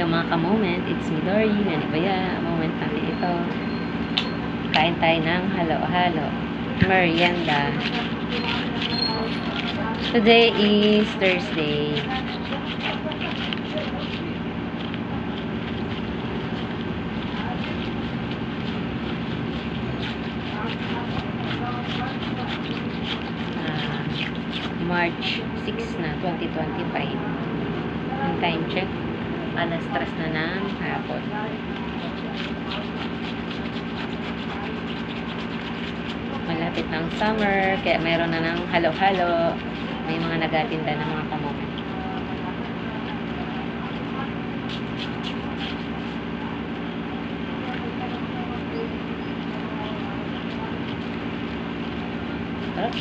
umaga mga ka-moment. It's me, Dory. Nanibaya. Moment natin ito. Kain tayo ng halo-halo. Merienda. Today is Thursday. March 6 na, 2025. Yung time check. Alas 3 na ng hapon. Malapit ng summer, kaya meron na ng halo-halo. May mga nagatinda ng mga kamomen. Sarap.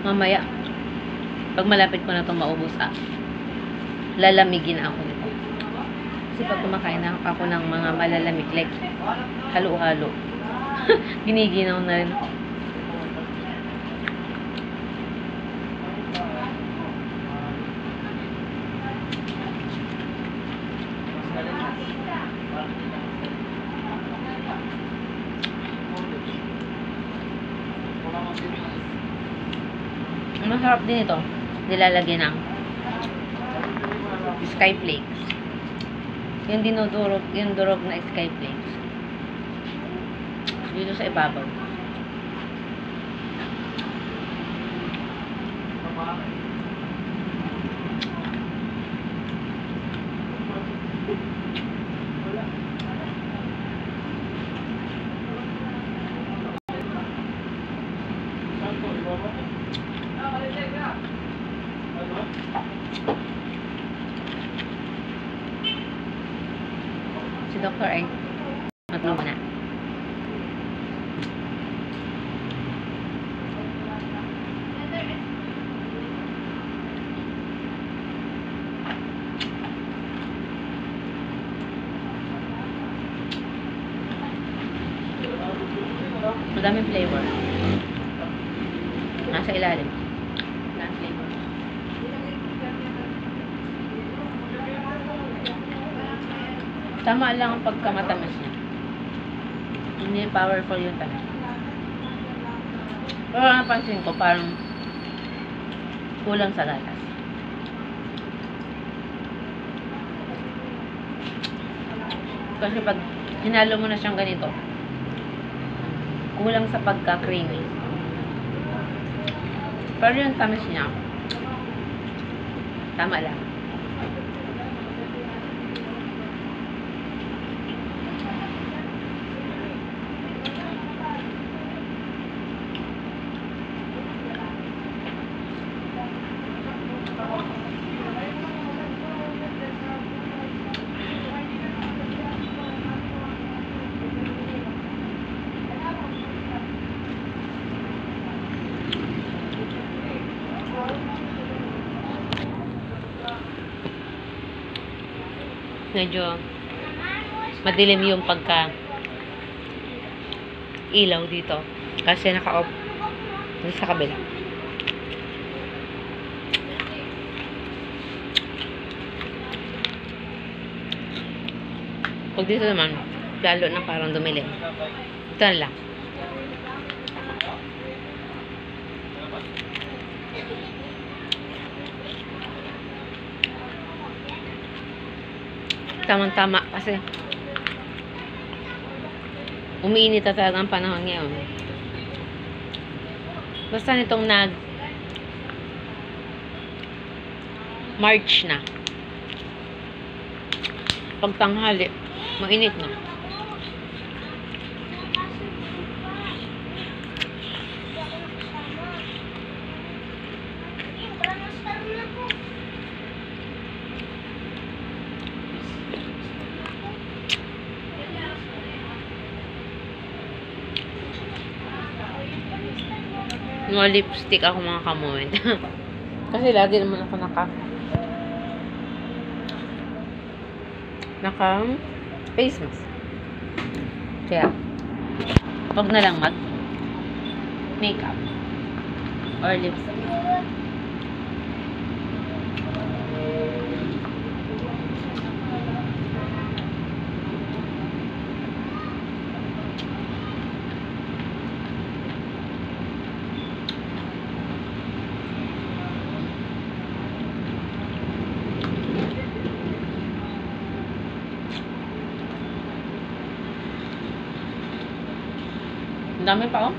Mamaya, pag malapit ko na itong maubos, lalamigin ako nito. Kasi pag kumakain na ako ng mga malalamig, like halo-halo, giniginaw na rin ako. Masarap din ito. Nilalagyan ng skyflakes. Yung dinudurog, yung durog na skyflakes. Dito sa ibabaw. Si Dr. ay matulog na. Madaming flavor. Nasa ilalim. Madaming flavor. Tama lang ang pagkamatamis niya. Hindi powerful yung tamis. Pero napansin ko, parang kulang sa gatas. Kasi pag hinalo mo na siyang ganito, kulang sa pagka-creamy. Pero yung tamis niya, tama lang. Medyo madilim yung pagka ilaw dito kasi naka-off dito sa kabila. Pag dito naman lalo na parang dumilim. Ito na lang. Tamang-tama kasi umiinit na talaga ang panahon ngayon. Basta nitong March na. Pagtanghali, mainit na. Mga lipstick ako mga kamoment. Kasi lagi naman ako naka face mask. Kaya, wag na lang mag makeup or lipstick. Ang dami pa, oh.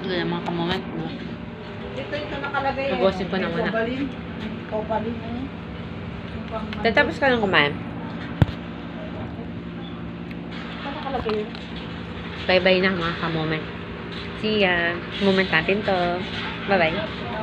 Ito na mga kamoment mo. Ito nakalagay. Nagosin ko na muna. Opaline. Tatapos ka lang kumain. Ito nakalagay yun. Bye-bye na mga kamoment. See ya. Moment natin to. Bye-bye.